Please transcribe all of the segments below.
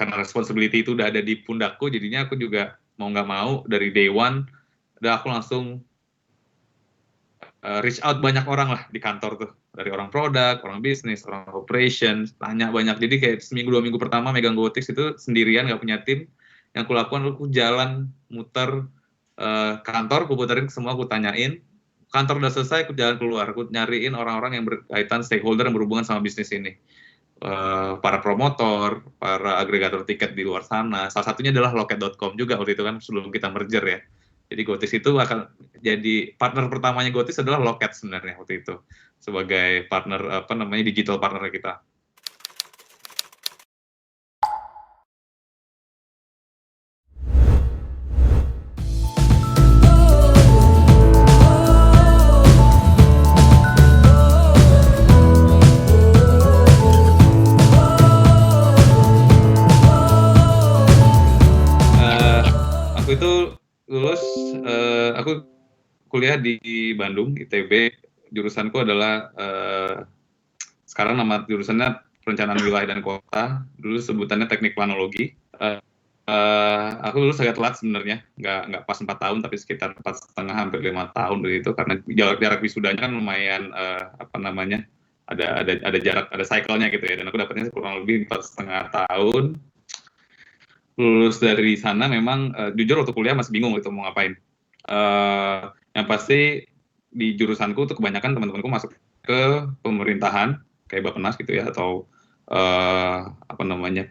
karena responsibility itu udah ada di pundakku, jadinya aku juga mau nggak mau dari day one, udah aku langsung reach out banyak orang lah di kantor tuh, dari orang produk, orang bisnis, orang operations, tanya banyak. Jadi kayak seminggu 2 minggu pertama megang Gotix itu sendirian, nggak punya tim. Yang aku lakukan aku jalan muter kantor, aku puterin semua, aku tanyain. Kantor udah selesai, aku jalan keluar, aku nyariin orang-orang yang berkaitan stakeholder yang berhubungan sama bisnis ini. Para promotor, para agregator tiket di luar sana. Salah satunya adalah Loket.com juga waktu itu kan sebelum kita merger ya. Jadi Gotis itu akan jadi partner pertamanya Gotis adalah Loket sebenarnya waktu itu sebagai partner digital partner kita. Aku itu lulus, aku kuliah di Bandung, ITB. Jurusanku adalah sekarang nama jurusannya Perencanaan Wilayah dan Kota. Dulu sebutannya Teknik Planologi. Aku lulus agak telat sebenarnya, nggak pas 4 tahun, tapi sekitar 4,5 hampir 5 tahun begitu, karena jarak wisudanya kan lumayan ada jarak, ada cycle-nya gitu ya, dan aku dapatnya kurang lebih 4,5 tahun. Lulus dari sana memang jujur waktu kuliah masih bingung gitu mau ngapain. Yang pasti di jurusanku tuh kebanyakan teman-temanku masuk ke pemerintahan kayak Bappenas gitu ya, atau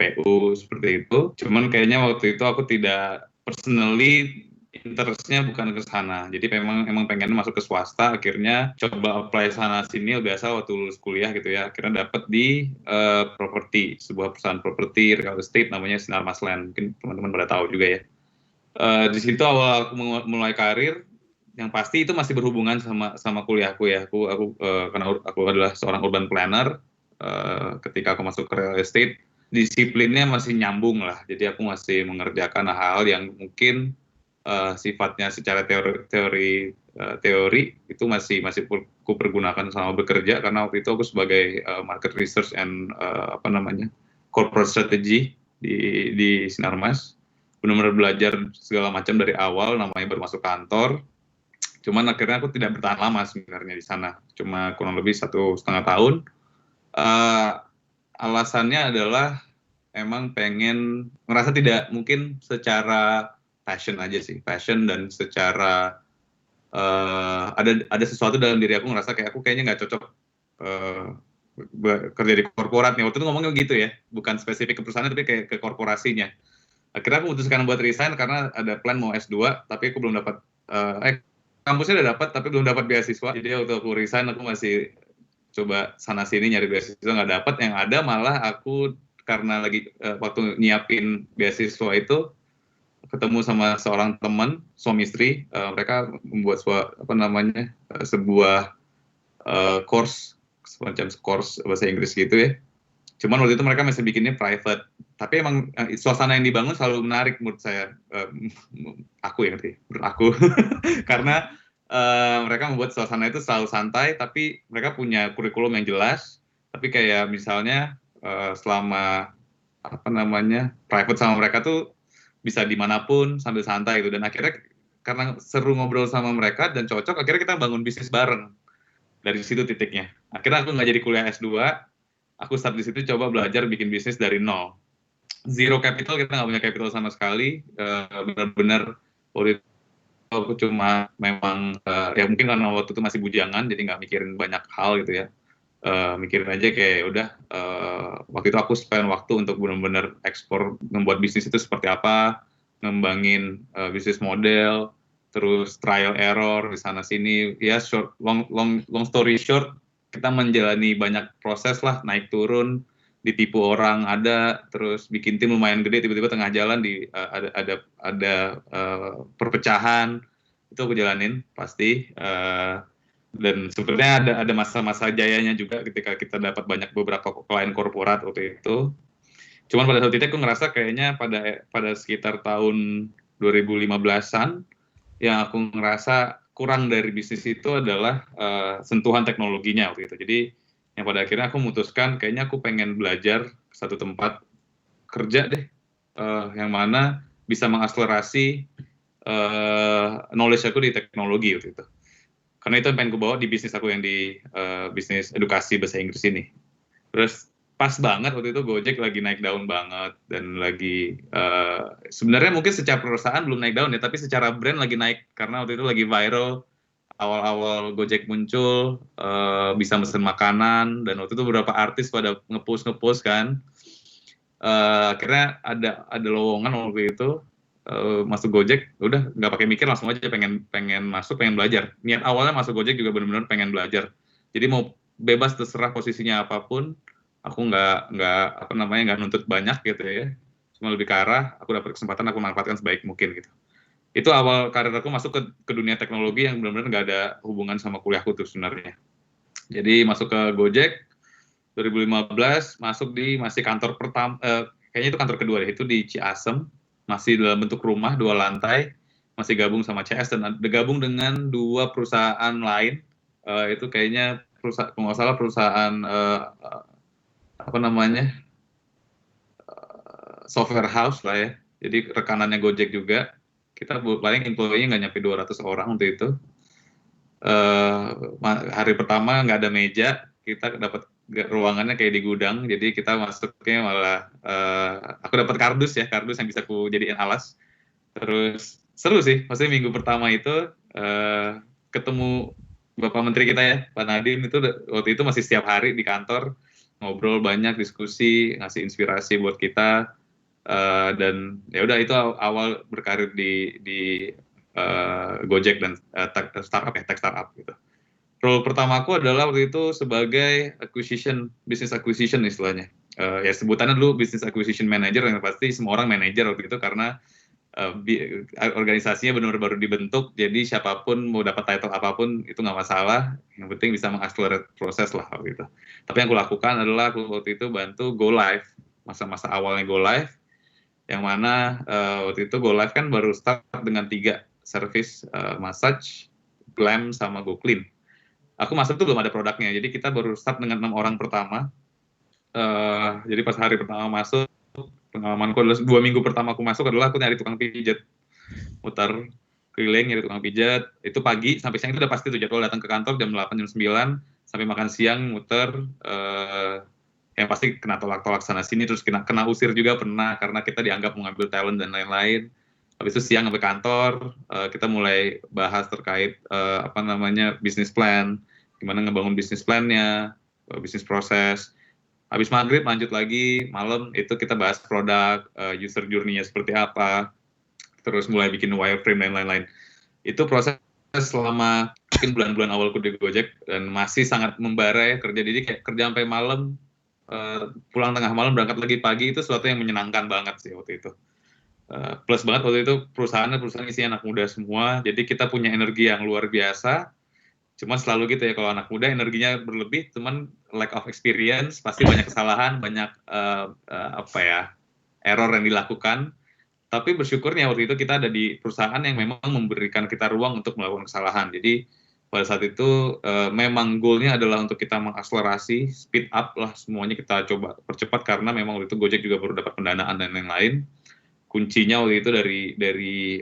PU seperti itu. Cuman kayaknya waktu itu aku tidak personally interest-nya bukan ke sana. Jadi emang pengen masuk ke swasta, akhirnya coba apply sana sini biasa waktu lulus kuliah gitu ya. Akhirnya dapat di properti, sebuah perusahaan properti real estate namanya Sinarmas Land. Mungkin teman-teman pada tahu juga ya. Di situ awal aku mulai karir, yang pasti itu masih berhubungan sama kuliahku ya. Karena aku adalah seorang urban planner, ketika aku masuk ke real estate, disiplinnya masih nyambung lah. Jadi aku masih mengerjakan hal yang mungkin sifatnya secara teori itu masih aku pergunakan sama bekerja, karena waktu itu aku sebagai market research and corporate strategy di Sinarmas, benar-benar belajar segala macam dari awal, namanya baru masuk kantor. Cuman akhirnya aku tidak bertahan lama sebenarnya di sana, cuma kurang lebih 1,5 tahun. Alasannya adalah emang pengen ngerasa tidak mungkin secara passion aja sih, passion dan secara ada sesuatu dalam diri aku ngerasa kayak aku kayaknya nggak cocok kerja di korporat nih. Waktu itu ngomongnya gitu ya, bukan spesifik ke perusahaan tapi kayak ke korporasinya. Akhirnya aku memutuskan buat resign karena ada plan mau S2, tapi aku belum dapat kampusnya udah dapat tapi belum dapat beasiswa. Jadi waktu aku resign aku masih coba sana sini nyari beasiswa, nggak dapat. Yang ada malah aku karena lagi waktu nyiapin beasiswa itu ketemu sama seorang teman suami istri, mereka membuat sebuah course, semacam course bahasa Inggris gitu ya. Cuman waktu itu mereka masih bikinnya private, tapi emang suasana yang dibangun selalu menarik menurut saya, menurut aku karena mereka membuat suasana itu selalu santai, tapi mereka punya kurikulum yang jelas. Tapi kayak misalnya selama private sama mereka tuh bisa dimanapun sambil santai gitu. Dan akhirnya karena seru ngobrol sama mereka dan cocok, akhirnya kita bangun bisnis bareng. Dari situ titiknya. Akhirnya aku nggak jadi kuliah S2, aku start di situ coba belajar bikin bisnis dari nol. Zero capital, kita nggak punya capital sama sekali. Benar-benar waktu itu aku cuma memang ya mungkin karena waktu itu masih bujangan, jadi nggak mikirin banyak hal gitu ya. Mikirin aja kayak udah, waktu itu aku spend waktu untuk benar-benar ekspor, membuat bisnis itu seperti apa, ngembangin bisnis model, terus trial error di sana sini ya. Long story short, kita menjalani banyak proses lah, naik turun, ditipu orang ada, terus bikin tim lumayan gede, tiba-tiba tengah jalan ada perpecahan, itu aku jalanin pasti. Dan sebenarnya ada masa-masa jayanya juga ketika kita dapat beberapa klien korporat waktu itu. Cuman pada saat itu aku ngerasa kayaknya pada sekitar tahun 2015-an, yang aku ngerasa kurang dari bisnis itu adalah sentuhan teknologinya waktu itu. Jadi yang pada akhirnya aku memutuskan kayaknya aku pengen belajar ke satu tempat kerja deh, yang mana bisa mengakselerasi knowledge aku di teknologi waktu itu. Karena itu yang pengen gue bawa di bisnis aku yang di bisnis edukasi bahasa Inggris ini. Terus pas banget waktu itu Gojek lagi naik daun banget dan lagi sebenarnya mungkin secara perusahaan belum naik daun ya, tapi secara brand lagi naik karena waktu itu lagi viral awal-awal Gojek muncul, bisa mesen makanan dan waktu itu beberapa artis pada ngepost kan. Akhirnya ada lowongan waktu itu masuk Gojek, udah nggak pakai mikir langsung aja pengen masuk, pengen belajar. Niat awalnya masuk Gojek juga benar-benar pengen belajar. Jadi mau bebas terserah posisinya apapun, aku nggak nuntut banyak gitu ya. Cuma lebih ke arah aku dapat kesempatan aku manfaatkan sebaik mungkin gitu. Itu awal karir aku masuk ke dunia teknologi yang benar-benar nggak ada hubungan sama kuliahku tuh sebenarnya. Jadi masuk ke Gojek 2015, masuk di masih kantor pertama, kayaknya itu kantor kedua deh, itu di Ciasem, masih dalam bentuk rumah 2 lantai, masih gabung sama CS dan gabung dengan 2 perusahaan lain, itu kayaknya kalau nggak salah perusahaan apa namanya, software house lah ya. Jadi rekanannya Gojek juga. Kita paling employee-nya nggak nyampe 200 orang untuk itu. Hari pertama nggak ada meja, kita dapat ruangannya kayak di gudang, jadi kita masuknya malah aku dapat kardus yang bisa aku jadiin alas. Terus seru sih, maksudnya minggu pertama itu ketemu Bapak Menteri kita ya, Pak Nadiem itu waktu itu masih setiap hari di kantor, ngobrol banyak, diskusi, ngasih inspirasi buat kita, dan ya udah itu awal berkarir di Gojek dan tech startup gitu. Role pertama aku adalah waktu itu sebagai business acquisition istilahnya. Ya sebutannya dulu business acquisition manager, yang pasti semua orang manager waktu itu karena organisasinya benar-benar baru dibentuk, jadi siapapun mau dapat title apapun itu nggak masalah, yang penting bisa mengakselerate proses lah waktu itu. Tapi yang aku lakukan adalah aku waktu itu bantu go live, masa-masa awalnya go live, yang mana waktu itu go live kan baru start dengan 3 service, massage, glam, sama go clean. Aku masuk tuh belum ada produknya, jadi kita baru start dengan 6 orang pertama. Jadi pas hari pertama masuk, pengalamanku adalah 2 minggu pertama aku masuk adalah aku nyari tukang pijat, muter keliling nyari tukang pijat. Itu pagi sampai siang itu udah pasti tuh jadwal datang ke kantor jam 8 jam 9 sampai makan siang muter. Yang pasti kena tolak-tolak sana sini, terus kena usir juga pernah karena kita dianggap mengambil talent dan lain-lain. Habis itu siang sampai kantor, kita mulai bahas terkait bisnis plan, gimana ngebangun bisnis plannya, bisnis proses. Habis maghrib lanjut lagi, malam itu kita bahas produk, user journey-nya seperti apa, terus mulai bikin wireframe dan lain-lain. Itu proses selama mungkin bulan-bulan awalku di Gojek dan masih sangat membara ya kerja, jadi kayak kerja sampai malam, pulang tengah malam berangkat lagi pagi, itu sesuatu yang menyenangkan banget sih waktu itu. Plus banget waktu itu perusahaan isinya anak muda semua, jadi kita punya energi yang luar biasa. Cuma selalu gitu ya, kalau anak muda energinya berlebih, cuman lack of experience, pasti banyak kesalahan, banyak error yang dilakukan. Tapi bersyukurnya waktu itu kita ada di perusahaan yang memang memberikan kita ruang untuk melakukan kesalahan. Jadi pada saat itu memang goalnya adalah untuk kita mengakselerasi, speed up lah semuanya, kita coba percepat karena memang waktu itu Gojek juga baru dapat pendanaan dan lain-lain. Kuncinya waktu itu dari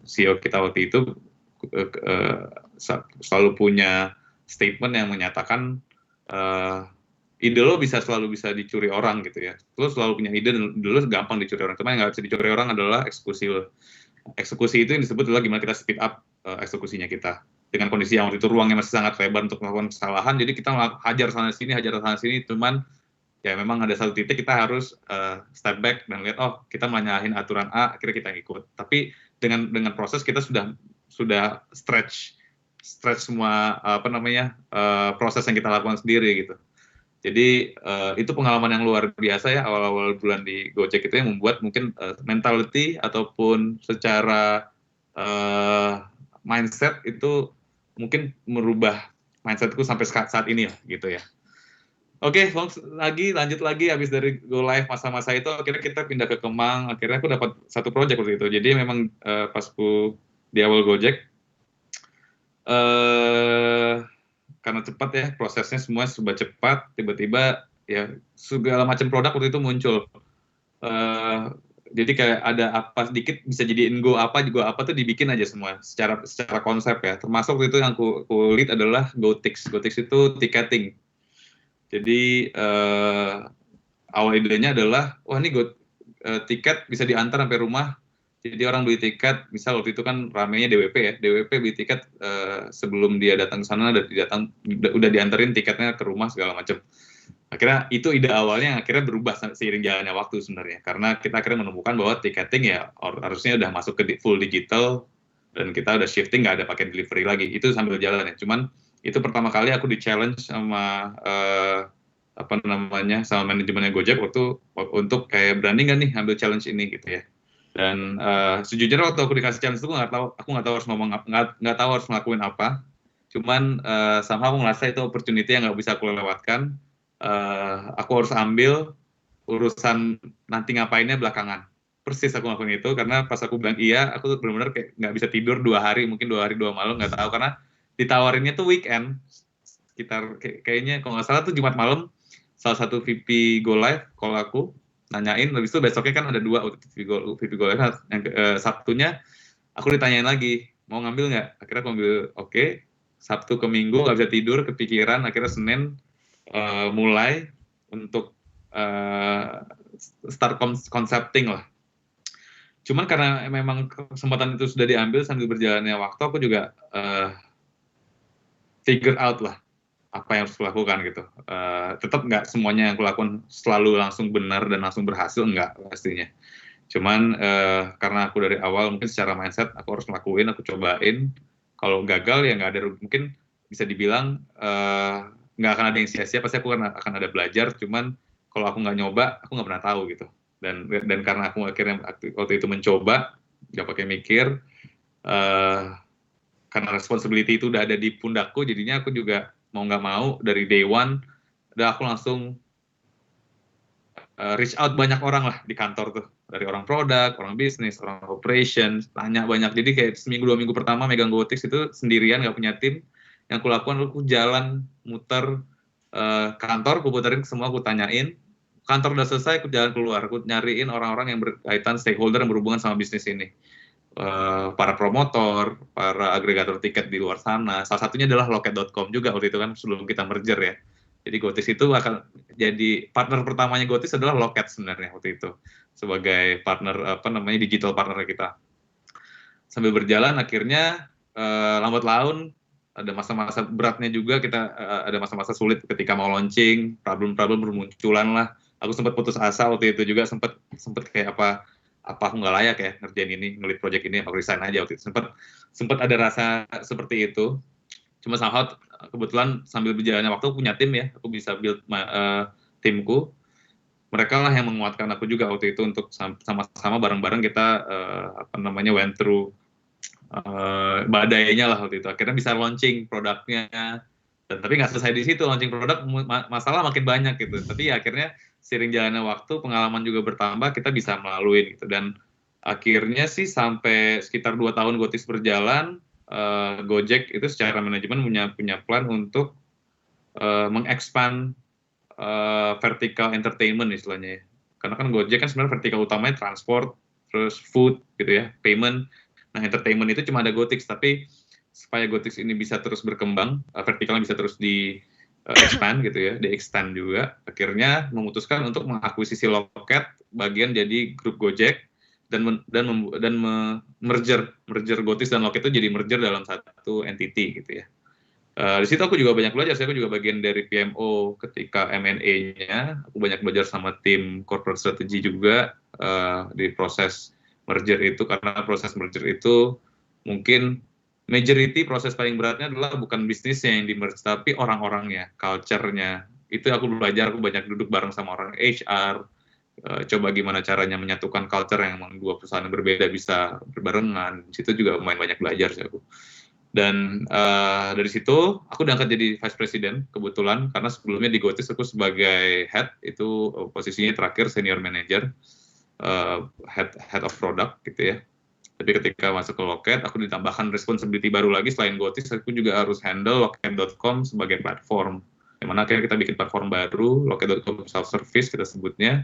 CEO kita waktu itu selalu punya statement yang menyatakan ide lo selalu bisa dicuri orang gitu ya. Lo selalu punya ide dan ide lo gampang dicuri orang. Cuma yang nggak bisa dicuri orang adalah eksekusi lo. Eksekusi itu yang disebut adalah gimana kita speed up eksekusinya kita. Dengan kondisi yang waktu itu ruangnya masih sangat lebar untuk melakukan kesalahan, jadi kita hajar sana sini, cuman ya memang ada satu titik kita harus step back dan lihat, oh kita menyalahin aturan A, akhirnya kita ikut. Tapi dengan proses kita sudah stretch semua proses yang kita lakukan sendiri gitu. Jadi itu pengalaman yang luar biasa ya, awal-awal bulan di Gojek itu yang membuat mungkin mentality ataupun secara mindset itu mungkin merubah mindsetku sampai saat ini lah gitu ya. Oke, lanjut lagi habis dari go live masa-masa itu, akhirnya kita pindah ke Kemang, akhirnya aku dapat satu project waktu itu. Jadi memang pas aku di awal Gojek, karena cepat ya prosesnya, semua serba cepat, tiba-tiba ya segala macam produk waktu itu muncul. Jadi kayak ada apa sedikit bisa jadiin go apa tuh dibikin aja semua secara konsep ya. Termasuk itu yang aku lead adalah GoTix. GoTix itu ticketing. Jadi awal idenya adalah wah ini tiket bisa diantar sampai rumah. Jadi orang beli tiket, misal waktu itu kan ramenya DWP ya, DWP beli tiket sebelum dia datang ke sana udah diantarin tiketnya ke rumah segala macam. Akhirnya itu ide awalnya yang akhirnya berubah seiring jalannya waktu sebenarnya, karena kita akhirnya menemukan bahwa tiketing ya harusnya udah masuk ke full digital dan kita udah shifting nggak ada pakai delivery lagi. Itu sambil jalan ya. Cuman itu pertama kali aku di challenge sama sama manajemennya Gojek untuk kayak berani nggak nih ambil challenge ini gitu ya. Dan sejujurnya waktu aku dikasih challenge itu aku nggak tahu harus ngomong nggak tahu harus ngelakuin apa. Cuman somehow aku ngerasa itu opportunity yang nggak bisa aku lewatkan. Aku harus ambil urusan nanti ngapainnya belakangan. Persis aku ngelakuin itu karena pas aku bilang iya, aku tuh benar-benar kayak nggak bisa tidur 2 hari, mungkin 2 hari 2 malam nggak tahu karena ditawarinnya tuh weekend sekitar kayaknya kalau nggak salah tuh Jumat malam salah satu VP Go Live call aku nanyain, habis itu besoknya kan ada 2 VP Go Live, yang Sabtunya aku ditanyain lagi mau ngambil nggak, akhirnya aku ambil oke. Sabtu ke Minggu nggak bisa tidur, kepikiran, akhirnya Senin mulai untuk start concepting lah. Cuman karena memang kesempatan itu sudah diambil sambil berjalannya waktu, aku juga figure out lah apa yang harus kulakukan gitu. Tetap nggak semuanya yang kulakukan selalu langsung benar dan langsung berhasil, nggak pastinya. Cuman karena aku dari awal mungkin secara mindset aku harus ngelakuin, aku cobain. Kalau gagal ya nggak ada, mungkin bisa dibilang nggak akan ada yang sia-sia, pasti aku akan ada belajar. Cuman kalau aku nggak nyoba, aku nggak pernah tahu gitu. Dan karena aku akhirnya waktu itu mencoba, nggak pakai mikir, karena responsibility itu udah ada di pundakku, jadinya aku juga mau nggak mau dari day one, udah aku langsung reach out banyak orang lah di kantor tuh, dari orang produk, orang bisnis, orang operations, tanya banyak. Jadi kayak seminggu 2 minggu pertama megang GoTix itu sendirian, nggak punya tim. Yang aku lakukan aku jalan muter kantor, aku puterin semua, aku tanyain. Kantor udah selesai, aku jalan keluar, aku nyariin orang-orang yang berkaitan stakeholder yang berhubungan sama bisnis ini. Para promotor, para agregator tiket di luar sana. Salah satunya adalah Loket.com juga waktu itu kan sebelum kita merger ya. Jadi GoTix itu akan jadi partner pertamanya GoTix adalah Loket sebenarnya waktu itu sebagai partner digital partner kita. Sambil berjalan akhirnya lambat laun ada masa-masa beratnya juga, kita ada masa-masa sulit ketika mau launching, problem-problem bermunculan lah. Aku sempat putus asa waktu itu juga, sempat kayak apa aku nggak layak ya ngerjain ini, ngelit project ini, aku resign aja waktu itu. Sempat ada rasa seperti itu. Cuma somehow kebetulan sambil berjalannya waktu aku punya tim ya, aku bisa build timku. Mereka lah yang menguatkan aku juga waktu itu untuk sama-sama bareng-bareng kita went through badainya lah waktu itu. Akhirnya bisa launching produknya. Dan tapi nggak selesai di situ, launching produk masalah makin banyak gitu. Tapi ya, akhirnya seiring jalannya waktu, pengalaman juga bertambah, kita bisa melalui gitu. Dan akhirnya sih sampai sekitar 2 tahun GoTix berjalan, Gojek itu secara manajemen punya plan untuk mengekspand vertical entertainment istilahnya ya. Karena kan Gojek kan sebenarnya vertikal utamanya transport, terus food gitu ya, payment. Nah, entertainment itu cuma ada GoTix, tapi supaya GoTix ini bisa terus berkembang, vertikalnya bisa terus di expand gitu ya, di extend juga, akhirnya memutuskan untuk mengakuisisi Loket bagian jadi grup Gojek dan merger GoTix dan Loket itu jadi merger dalam satu entity gitu ya. Di situ aku juga banyak belajar, aku juga bagian dari PMO ketika M&A-nya, aku banyak belajar sama tim corporate strategy juga di proses merger itu, karena proses merger itu mungkin majority proses paling beratnya adalah bukan bisnisnya yang di-merge, tapi orang-orangnya, culture-nya. Itu aku belajar, aku banyak duduk bareng sama orang HR, coba gimana caranya menyatukan culture yang memang dua perusahaan yang berbeda bisa berbarengan. Di situ juga lumayan banyak belajar sih aku. Dan dari situ aku diangkat jadi vice president kebetulan, karena sebelumnya di GoTix aku sebagai head, itu posisinya terakhir senior manager, head of product gitu ya. Tapi ketika masuk ke Loket, aku ditambahkan responsibility baru lagi, selain GoTix, aku juga harus handle Loket.com sebagai platform. Yang mana akhirnya kita bikin platform baru, Loket.com self-service kita sebutnya,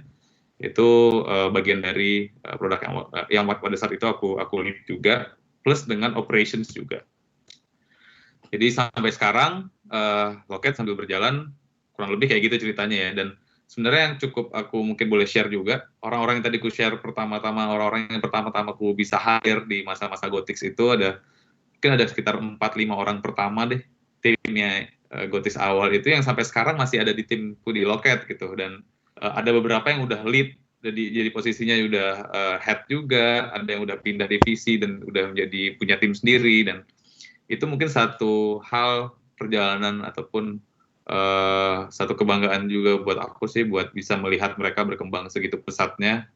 Itu bagian dari produk yang pada saat itu aku lead juga, plus dengan operations juga. Jadi sampai sekarang Loket sambil berjalan kurang lebih kayak gitu ceritanya ya. Dan sebenarnya yang cukup aku mungkin boleh share juga, orang-orang yang tadi ku share pertama-tama, orang-orang yang pertama-tama ku bisa hire di masa-masa Gotix itu mungkin ada sekitar 4-5 orang pertama deh timnya Gotix awal itu yang sampai sekarang masih ada di timku di Loket gitu. Dan ada beberapa yang udah lead, jadi posisinya udah head juga, ada yang udah pindah divisi dan udah menjadi punya tim sendiri. Dan itu mungkin satu hal perjalanan ataupun satu kebanggaan juga buat aku sih, buat bisa melihat mereka berkembang segitu pesatnya.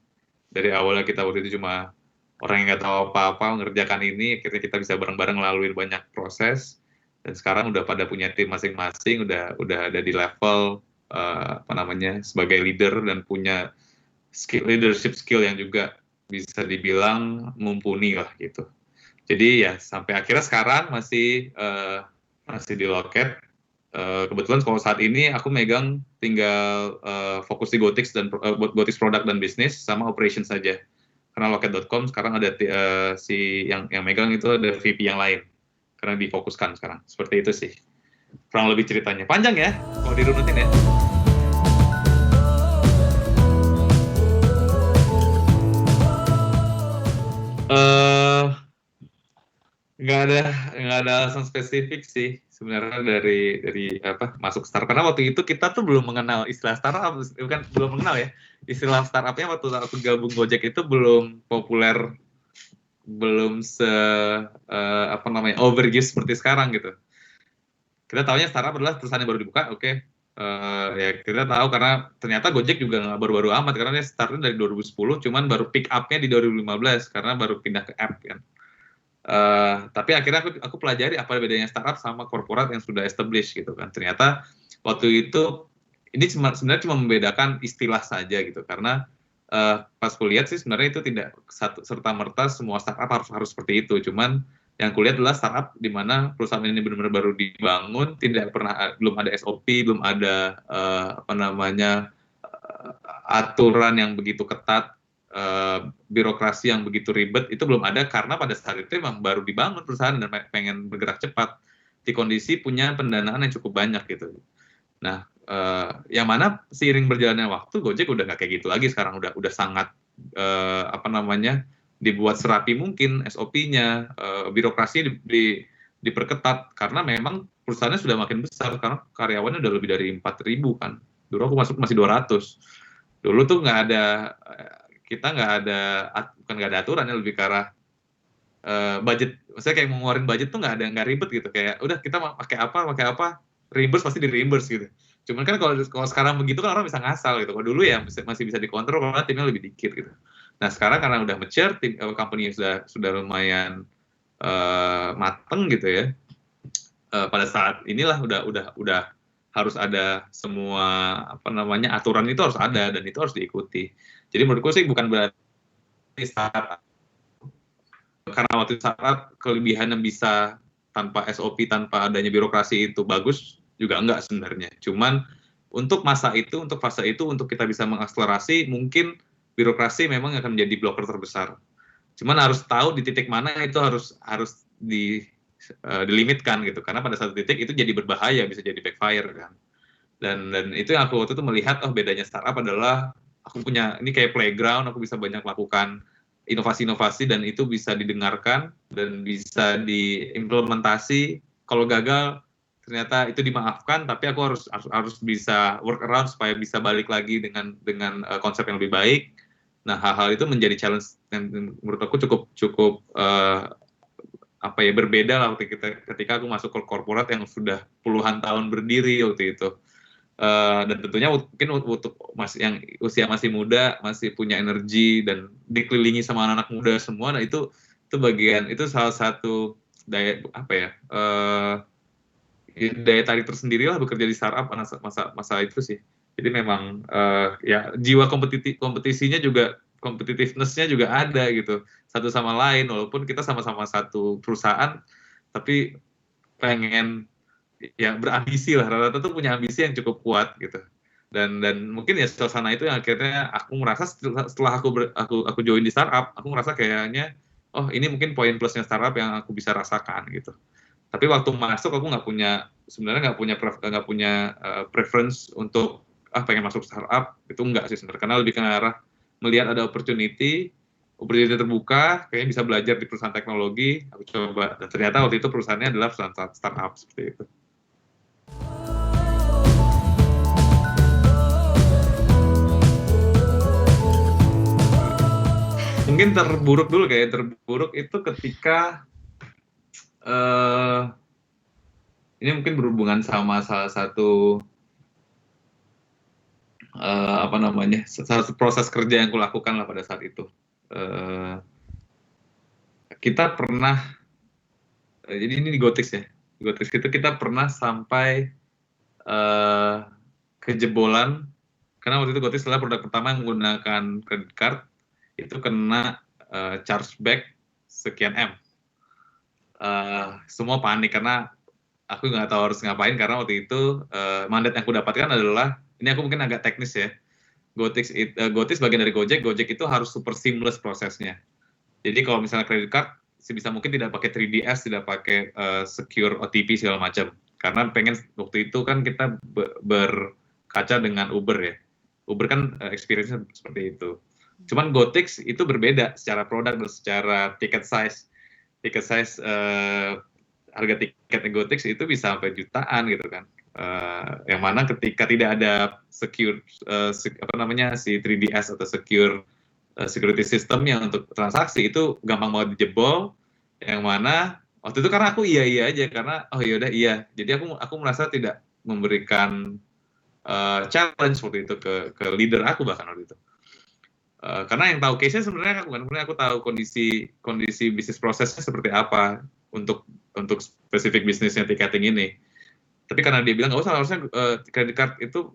Dari awalnya kita waktu itu cuma orang yang nggak tahu apa-apa mengerjakan ini, akhirnya kita bisa bareng-bareng ngelaluin banyak proses, dan sekarang udah pada punya tim masing-masing, udah ada di level sebagai leader dan punya leadership skill yang juga bisa dibilang mumpuni lah gitu. Jadi ya sampai akhirnya sekarang masih di Loket. Kebetulan kalau saat ini aku megang tinggal fokus di Gotix dan Gotix produk dan bisnis sama operation saja. Karena Loket.com sekarang ada si yang megang itu ada VP yang lain. Karena difokuskan sekarang. Seperti itu sih. Kurang lebih ceritanya. Panjang ya kalau dirunutin ya. Nggak ada alasan spesifik sih sebenarnya dari apa masuk startup, karena waktu itu kita tuh belum mengenal istilah startup, bukan belum mengenal ya, istilah startupnya waktu aku gabung Gojek itu belum populer, belum overuse seperti sekarang gitu. Kita tahunya startup adalah perusahaan yang baru dibuka, oke. Ya kita tahu karena ternyata Gojek juga nggak baru-baru amat, karena dia startnya dari 2010, cuman baru pick up-nya di 2015 karena baru pindah ke app kan. Tapi akhirnya aku pelajari apa bedanya startup sama korporat yang sudah established gitu kan. Ternyata waktu itu ini sebenarnya cuma membedakan istilah saja gitu, karena pas kulihat sih sebenarnya itu tidak serta merta semua startup harus seperti itu. Cuman yang kulihat adalah startup di mana perusahaan ini benar-benar baru dibangun, belum ada SOP, belum ada aturan yang begitu ketat, birokrasi yang begitu ribet, itu belum ada karena pada saat itu memang baru dibangun perusahaan dan pengen bergerak cepat di kondisi punya pendanaan yang cukup banyak gitu. Nah, yang mana seiring berjalannya waktu Gojek udah nggak kayak gitu lagi, sekarang udah sangat dibuat serapi mungkin SOP-nya, birokrasi diperketat karena memang perusahaannya sudah makin besar, karena karyawannya udah lebih dari 4.000 kan. Dulu aku masuk masih 200. Dulu tuh kita bukan nggak ada aturan ya, lebih ke arah budget. Maksudnya kayak ngeluarin budget tuh nggak ribet gitu, kayak udah kita pakai apa, reimburse pasti di reimburse gitu. Cuman kan kalau sekarang begitu kan orang bisa ngasal gitu. Kalau dulu ya masih bisa dikontrol karena timnya lebih dikit gitu. Nah sekarang karena udah mature, company sudah lumayan mateng gitu ya. Pada saat inilah udah harus ada semua aturan itu harus ada dan itu harus diikuti. Jadi menurutku sih bukan berarti startup, karena waktu startup kelebihan yang bisa tanpa SOP, tanpa adanya birokrasi itu bagus juga enggak sebenarnya. Cuman untuk fase itu untuk kita bisa mengakselerasi, mungkin birokrasi memang akan menjadi blocker terbesar. Cuman harus tahu di titik mana itu harus dilimitkan gitu, karena pada satu titik itu jadi berbahaya, bisa jadi backfire kan. Dan itu yang aku waktu itu melihat, bedanya startup adalah aku punya ini kayak playground, aku bisa banyak lakukan inovasi-inovasi dan itu bisa didengarkan dan bisa diimplementasi. Kalau gagal ternyata itu dimaafkan, tapi aku harus bisa work around supaya bisa balik lagi dengan konsep yang lebih baik. Nah, hal-hal itu menjadi challenge yang menurut aku cukup berbeda lah ketika aku masuk ke korporat yang sudah puluhan tahun berdiri waktu itu. Dan tentunya mungkin untuk yang usia masih muda, masih punya energi dan dikelilingi sama anak-anak muda semua, nah itu salah satu daya daya tarik tersendiri lah bekerja di startup masa itu sih. Jadi memang ya jiwa kompetisinya juga, competitiveness-nya juga ada gitu, satu sama lain, walaupun kita sama-sama satu perusahaan tapi pengen ya berambisi lah, rata-rata tuh punya ambisi yang cukup kuat gitu. Dan mungkin ya suasana itu yang akhirnya aku merasa setelah aku join di startup, aku merasa kayaknya oh ini mungkin poin plusnya startup yang aku bisa rasakan gitu. Tapi waktu masuk aku sebenarnya nggak punya preference untuk pengen masuk startup, itu enggak sih sebenarnya, karena lebih ke arah melihat ada opportunity terbuka, kayaknya bisa belajar di perusahaan teknologi, aku coba, dan ternyata waktu itu perusahaannya adalah perusahaan startup seperti itu. Mungkin terburuk dulu, kayak terburuk itu ketika ini mungkin berhubungan sama salah satu salah satu proses kerja yang kulakukan lah pada saat itu. Kita pernah, jadi ini di Gotix ya, di Gotix itu kita pernah sampai kejebolan, karena waktu itu Gotix adalah produk pertama yang menggunakan credit card, itu kena chargeback sekian M. Semua panik karena aku nggak tahu harus ngapain, karena waktu itu mandat yang aku dapatkan adalah, ini aku mungkin agak teknis ya, Gotix bagian dari Gojek itu harus super seamless prosesnya. Jadi kalau misalnya credit card, sebisa mungkin tidak pakai 3DS, tidak pakai secure OTP segala macam. Karena pengen waktu itu kan kita berkaca dengan Uber ya. Uber kan experience-nya seperti itu. Cuman Gotix itu berbeda secara produk dan secara ticket size. Ticket size harga tiketnya Gotix itu bisa sampai jutaan gitu kan. Yang mana ketika tidak ada secure si 3DS atau secure security systemnya untuk transaksi, itu gampang banget dijebol. Yang mana waktu itu karena aku iya aja, karena oh yaudah iya. Jadi aku merasa tidak memberikan challenge waktu itu ke leader aku bahkan waktu itu. Karena yang tahu case-nya sebenarnya aku tahu kondisi bisnis prosesnya seperti apa untuk spesifik bisnisnya tiketing ini. Tapi karena dia bilang nggak usah, harusnya credit card itu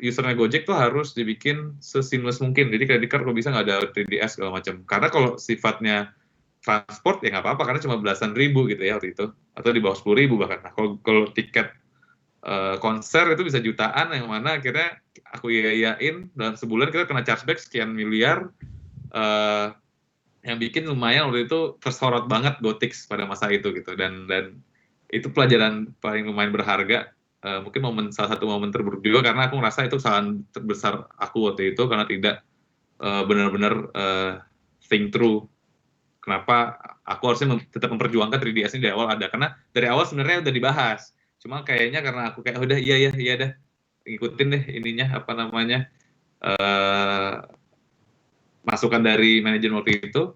usernya Gojek tuh harus dibikin seseamless mungkin. Jadi credit card kalau bisa nggak ada 3DS segala macam. Karena kalau sifatnya transport ya nggak apa-apa, karena cuma belasan ribu gitu ya waktu itu, atau di bawah 10.000 bahkan. Nah, kalau tiket konser itu bisa jutaan, yang mana akhirnya aku iyain dalam sebulan kita kena chargeback sekian miliar, yang bikin lumayan waktu itu tersorot banget Gotix pada masa itu gitu. Dan itu pelajaran paling lumayan berharga. Mungkin salah satu momen terburuk juga, karena aku ngerasa itu kesalahan terbesar aku waktu itu, karena tidak benar-benar think through kenapa aku harusnya tetap memperjuangkan 3DS ini dari awal ada. Karena dari awal sebenarnya udah dibahas, cuma kayaknya karena aku kayak udah iya dah ngikutin deh ininya masukan dari manajemen waktu itu,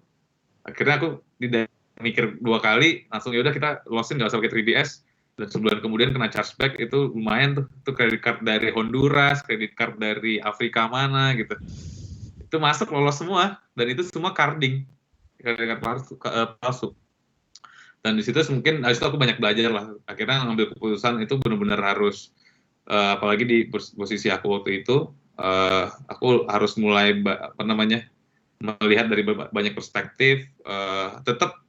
akhirnya aku tidak mikir dua kali, langsung ya udah kita losin, nggak usah pakai 3DS. Dan sebulan kemudian kena chargeback, itu lumayan tuh credit card dari Honduras, credit card dari Afrika mana gitu, itu masuk lolos semua, dan itu semua carding, credit card palsu. Dan di situ mungkin aku banyak belajar lah, akhirnya ngambil keputusan itu benar-benar harus apalagi di posisi aku waktu itu, aku harus mulai melihat dari banyak perspektif, tetap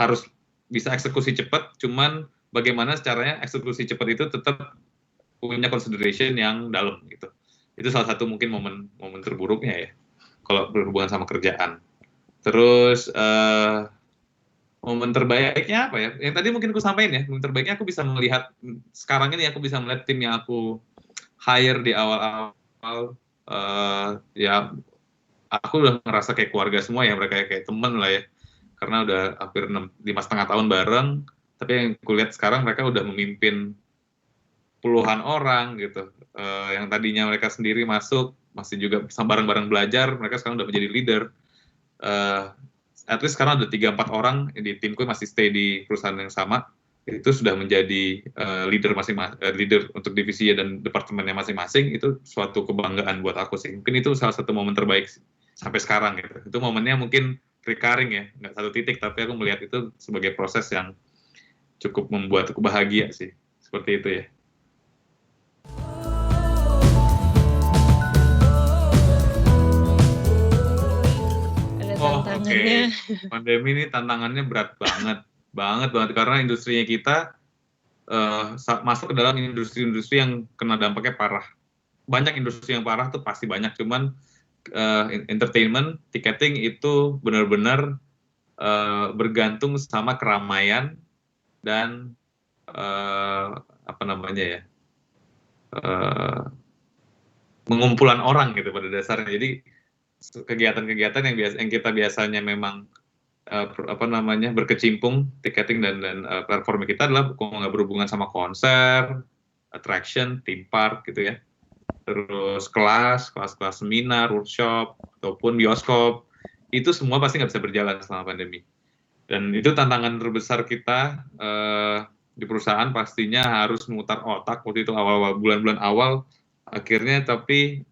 harus bisa eksekusi cepat, cuman bagaimana caranya eksekusi cepat itu tetap punya consideration yang dalam gitu. Itu salah satu mungkin momen terburuknya ya, kalau berhubungan sama kerjaan. Terus momen terbaiknya apa ya? Yang tadi mungkin aku sampaikan ya, momen terbaiknya aku bisa melihat sekarang ini, aku bisa melihat tim yang aku hire di awal-awal, ya aku udah ngerasa kayak keluarga semua ya, mereka kayak temen lah ya, karena udah hampir 5,5 tahun bareng. Tapi yang kulihat sekarang mereka udah memimpin puluhan orang gitu, yang tadinya mereka sendiri masuk masih juga bareng-bareng belajar, mereka sekarang udah menjadi leader. At least sekarang ada 3-4 orang di timku masih stay di perusahaan yang sama, itu sudah menjadi leader leader untuk divisi dan departemennya masing-masing. Itu suatu kebanggaan buat aku sih. Mungkin itu salah satu momen terbaik sampai sekarang gitu. Itu momennya mungkin recurring ya, nggak satu titik, tapi aku melihat itu sebagai proses yang cukup membuat aku bahagia sih, seperti itu ya. Pandemi ini tantangannya berat banget, banget karena industrinya kita masuk ke dalam industri-industri yang kena dampaknya parah. Banyak industri yang parah tuh pasti banyak, cuman entertainment, ticketing itu benar-benar bergantung sama keramaian dan apa namanya ya, pengumpulan orang gitu pada dasarnya. Jadi kegiatan-kegiatan yang kita biasanya memang apa namanya berkecimpung ticketing dan platform kita adalah kalau nggak berhubungan sama konser, attraction, theme park gitu ya. Terus kelas seminar, workshop ataupun bioskop, itu semua pasti nggak bisa berjalan selama pandemi. Dan itu tantangan terbesar kita di perusahaan, pastinya harus memutar otak waktu itu awal-awal bulan-bulan awal. Akhirnya tapi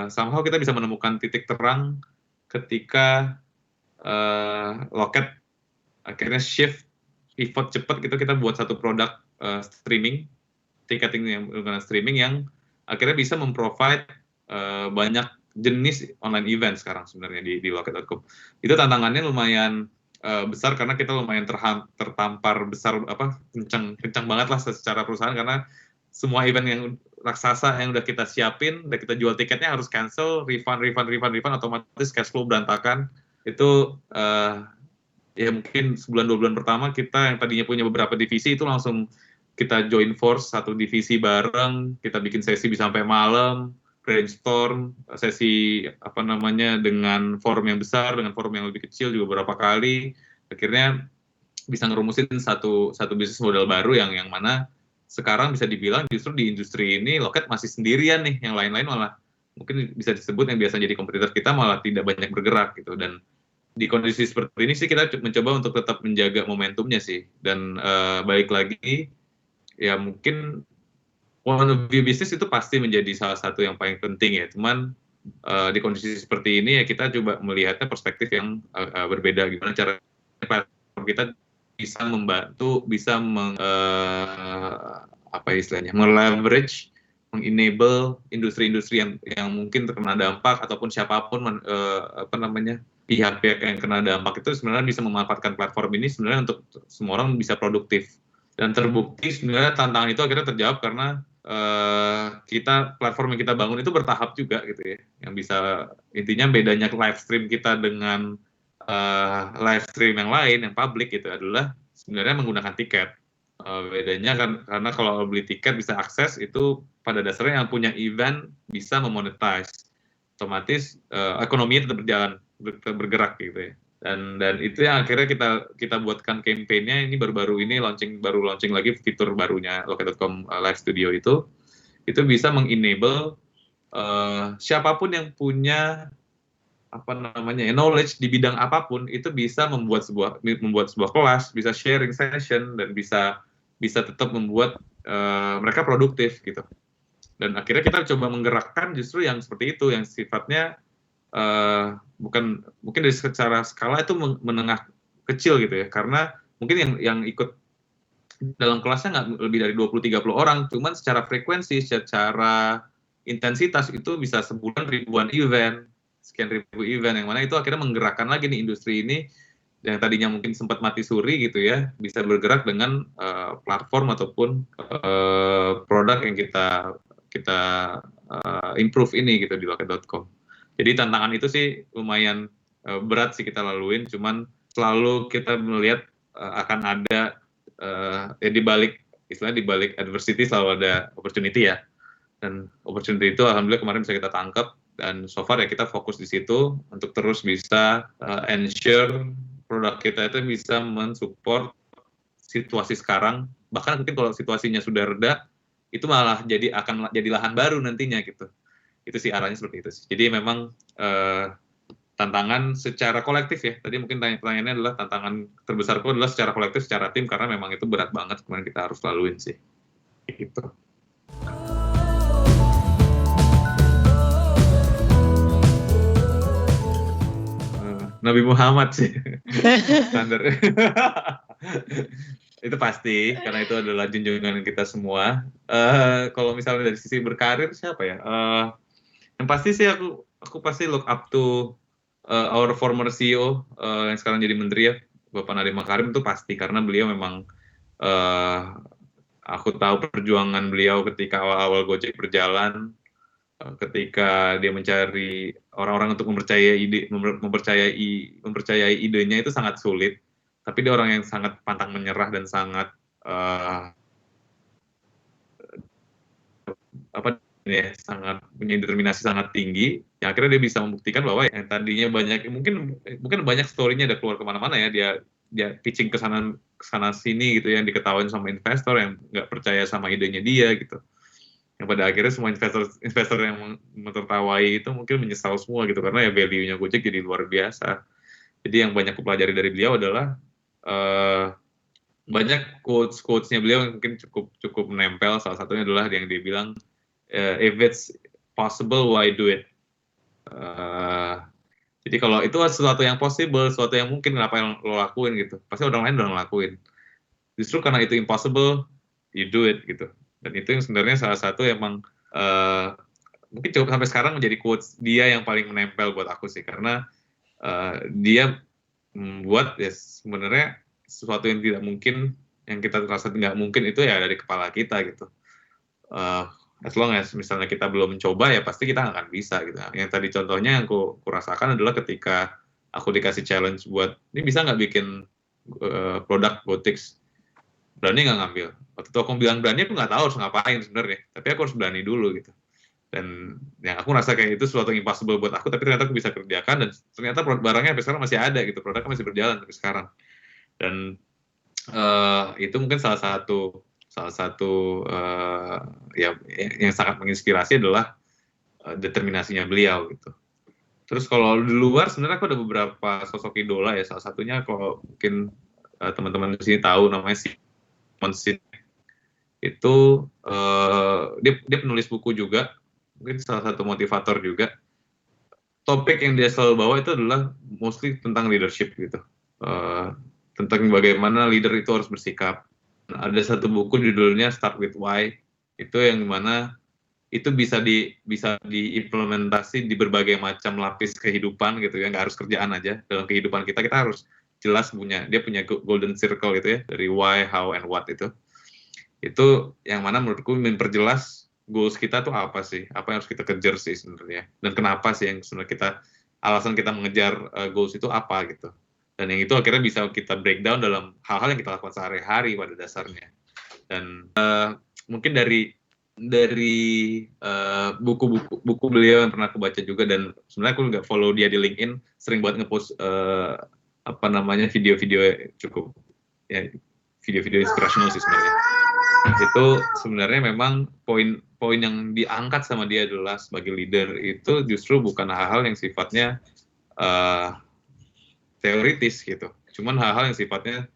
somehow kita bisa menemukan titik terang ketika Loket akhirnya pivot cepat gitu, kita buat satu produk streaming, ticketing yang menggunakan streaming yang akhirnya bisa memprovide banyak jenis online event sekarang sebenarnya di Loket.com. Itu tantangannya lumayan besar karena kita lumayan tertampar besar, kencang banget lah secara perusahaan, karena semua event yang raksasa yang udah kita siapin, udah kita jual tiketnya harus cancel, refund, otomatis cash flow berantakan. Itu ya mungkin sebulan 2 bulan pertama kita yang tadinya punya beberapa divisi itu langsung kita join force satu divisi bareng, kita bikin sesi bisa sampai malam, brainstorm, sesi apa namanya dengan forum yang besar, dengan forum yang lebih kecil juga beberapa kali. Akhirnya bisa ngerumusin satu bisnis model baru yang mana sekarang bisa dibilang justru di industri ini Loket masih sendirian nih, yang lain-lain malah mungkin bisa disebut yang biasa jadi kompetitor kita malah tidak banyak bergerak gitu. Dan di kondisi seperti ini sih kita mencoba untuk tetap menjaga momentumnya sih, dan balik lagi ya mungkin one of view bisnis itu pasti menjadi salah satu yang paling penting ya, cuman di kondisi seperti ini ya kita coba melihatnya perspektif yang berbeda, gimana cara platform kita bisa membantu, bisa apa istilahnya, meleverage, mengenable industri-industri yang mungkin terkena dampak ataupun siapapun apa namanya pihak-pihak yang kena dampak itu sebenarnya bisa memanfaatkan platform ini sebenarnya untuk semua orang bisa produktif. Dan terbukti sebenarnya tantangan itu akhirnya terjawab karena platform yang kita bangun itu bertahap juga gitu ya. Yang bisa, intinya bedanya live stream kita dengan live stream yang lain, yang public gitu adalah sebenarnya menggunakan tiket. Bedanya karena kalau beli tiket bisa akses, itu pada dasarnya yang punya event bisa memonetize. Otomatis ekonominya tetap berjalan, bergerak gitu ya. Dan itu yang akhirnya kita buatkan campaign-nya ini baru ini baru launching lagi fitur barunya Loket.com Live Studio itu bisa mengenable siapapun yang punya apa namanya knowledge di bidang apapun itu bisa membuat sebuah kelas, bisa sharing session, dan bisa tetap membuat mereka produktif gitu. Dan akhirnya kita coba menggerakkan justru yang seperti itu, yang sifatnya mungkin dari secara skala itu menengah kecil gitu ya, karena mungkin yang ikut dalam kelasnya nggak lebih dari 20-30 orang, cuman secara frekuensi, secara intensitas itu bisa sebulan ribuan event, sekian ribu event, yang mana itu akhirnya menggerakkan lagi nih industri ini yang tadinya mungkin sempat mati suri gitu ya, bisa bergerak dengan platform ataupun produk yang kita improve ini gitu di Loket.com. Jadi tantangan itu sih lumayan berat sih kita laluin, cuman selalu kita melihat akan ada ya di balik adversity selalu ada opportunity ya. Dan opportunity itu alhamdulillah kemarin bisa kita tangkap, dan so far ya kita fokus di situ untuk terus bisa ensure produk kita itu bisa mensupport situasi sekarang, bahkan mungkin kalau situasinya sudah reda itu malah akan jadi lahan baru nantinya gitu. Itu sih arahnya seperti itu sih. Jadi memang tantangan secara kolektif ya. Tadi mungkin pertanyaannya adalah tantangan terbesarku adalah secara kolektif, secara tim, karena memang itu berat banget kemarin kita harus laluin sih. Gitu. Nabi Muhammad sih. Standar. Itu pasti, karena itu adalah junjungan kita semua. Kalau misalnya dari sisi berkarir siapa ya? Yang pasti sih aku pasti look up to our former CEO yang sekarang jadi menteri ya, Bapak Nadiem Makarim, itu pasti, karena beliau memang aku tahu perjuangan beliau ketika awal-awal Gojek berjalan, ketika dia mencari orang-orang untuk mempercayai idenya itu sangat sulit. Tapi dia orang yang sangat pantang menyerah dan sangat sangat punya determinasi sangat tinggi. Yang akhirnya dia bisa membuktikan bahwa yang tadinya mungkin banyak story-nya ada keluar kemana-mana ya, dia pitching ke sana sini gitu yang diketahui sama investor yang nggak percaya sama idenya dia gitu. Yang pada akhirnya semua investor yang menertawai itu mungkin menyesal semua gitu karena ya value-nya Gojek jadi luar biasa. Jadi yang banyak aku pelajari dari beliau adalah banyak quotes-nya beliau yang mungkin cukup menempel. Salah satunya adalah yang dia bilang, if it's possible, why do it? Jadi kalau itu sesuatu yang possible, sesuatu yang mungkin, kenapa yang lo lakuin gitu? Pasti orang lain udah ngelakuin. Justru karena itu impossible, you do it gitu. Dan itu yang sebenarnya salah satu emang mungkin cukup sampai sekarang menjadi quotes dia yang paling menempel buat aku sih, karena dia membuat ya sebenarnya sesuatu yang tidak mungkin, yang kita rasa nggak mungkin itu ya dari kepala kita gitu. As long as misalnya kita belum mencoba ya pasti kita nggak akan bisa gitu. Yang tadi contohnya yang aku rasakan adalah ketika aku dikasih challenge buat ini bisa nggak bikin produk Gotix, berani nggak ngambil. Waktu itu aku bilang berani, aku nggak tahu harus ngapain sebenarnya, tapi aku harus berani dulu gitu. Dan yang aku rasa kayak itu sesuatu yang impossible buat aku, tapi ternyata aku bisa kerjakan dan ternyata barangnya sampai sekarang masih ada gitu, produknya masih berjalan sampai sekarang. Dan itu mungkin salah satu yang sangat menginspirasi adalah determinasinya beliau gitu. Terus kalau di luar sebenarnya aku ada beberapa sosok idola ya. Salah satunya kalau mungkin teman-teman di sini tahu namanya Simon Sinek. Itu dia penulis buku juga, mungkin salah satu motivator juga. Topik yang dia selalu bawa itu adalah mostly tentang leadership gitu, tentang bagaimana leader itu harus bersikap. Ada satu buku judulnya Start with Why, itu yang dimana itu bisa diimplementasi di berbagai macam lapis kehidupan gitu ya, nggak harus kerjaan aja. Dalam kehidupan kita harus jelas dia punya golden circle gitu ya, dari why, how, and what itu yang mana menurutku memperjelas goals kita tuh apa sih, apa yang harus kita kejar sih sebenarnya, dan kenapa sih yang sebenarnya alasan kita mengejar goals itu apa gitu. Dan yang itu akhirnya bisa kita breakdown dalam hal-hal yang kita lakukan sehari-hari pada dasarnya. Dan mungkin dari buku beliau yang pernah aku baca juga, dan sebenarnya aku nggak follow dia di LinkedIn, sering buat ngepost video-video cukup ya, video-video inspirational sih sebenarnya. Itu sebenarnya memang poin yang diangkat sama dia adalah sebagai leader itu justru bukan hal-hal yang sifatnya teoritis gitu, cuman hal-hal yang sifatnya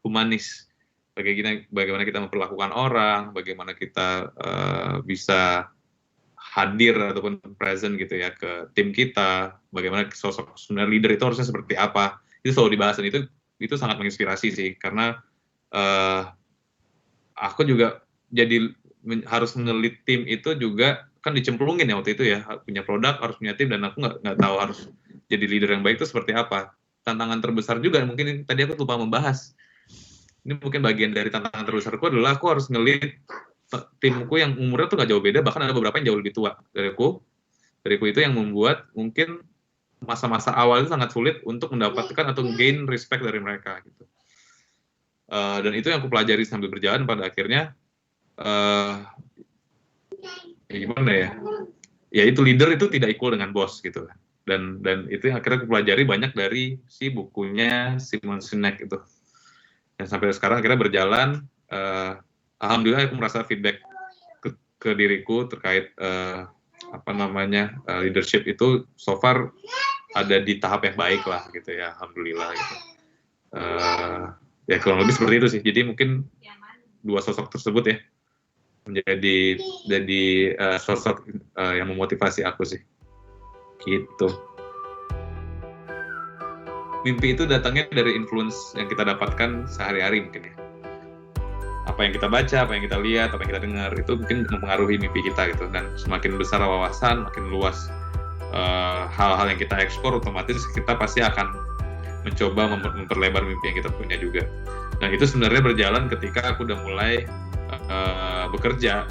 humanis. Bagaimana kita memperlakukan orang, bagaimana kita bisa hadir ataupun present gitu ya ke tim kita, bagaimana sosok sebenarnya leader itu harusnya seperti apa, itu selalu dibahas. Dan itu sangat menginspirasi sih, karena aku juga jadi harus menelit tim itu juga kan dicemplungin ya waktu itu ya, punya produk harus punya tim, dan aku nggak tahu harus jadi leader yang baik itu seperti apa. Tantangan terbesar juga mungkin tadi aku lupa membahas. Ini mungkin bagian dari tantangan terbesarku adalah aku harus ngelit timku yang umurnya tuh nggak jauh beda, bahkan ada beberapa yang jauh lebih tua dariku itu yang membuat mungkin masa-masa awal itu sangat sulit untuk mendapatkan atau gain respect dari mereka gitu. Dan itu yang aku pelajari sambil berjalan. Pada akhirnya gimana ya? Ya itu leader itu tidak equal dengan bos gitu. Dan itu yang akhirnya aku pelajari banyak dari si bukunya Simon Sinek itu. Dan sampai sekarang akhirnya berjalan, alhamdulillah aku merasa feedback ke diriku terkait leadership itu so far ada di tahap yang baik lah gitu ya, alhamdulillah gitu. Ya kurang lebih seperti itu sih. Jadi mungkin dua sosok tersebut ya menjadi sosok yang memotivasi aku sih. Gitu. Mimpi itu datangnya dari influence yang kita dapatkan sehari-hari mungkin ya. Apa yang kita baca, apa yang kita lihat, apa yang kita dengar, itu mungkin mempengaruhi mimpi kita gitu. Dan semakin besar wawasan, makin luas hal-hal yang kita eksplor, otomatis kita pasti akan mencoba memperlebar mimpi yang kita punya juga. Dan itu sebenarnya berjalan ketika aku udah mulai bekerja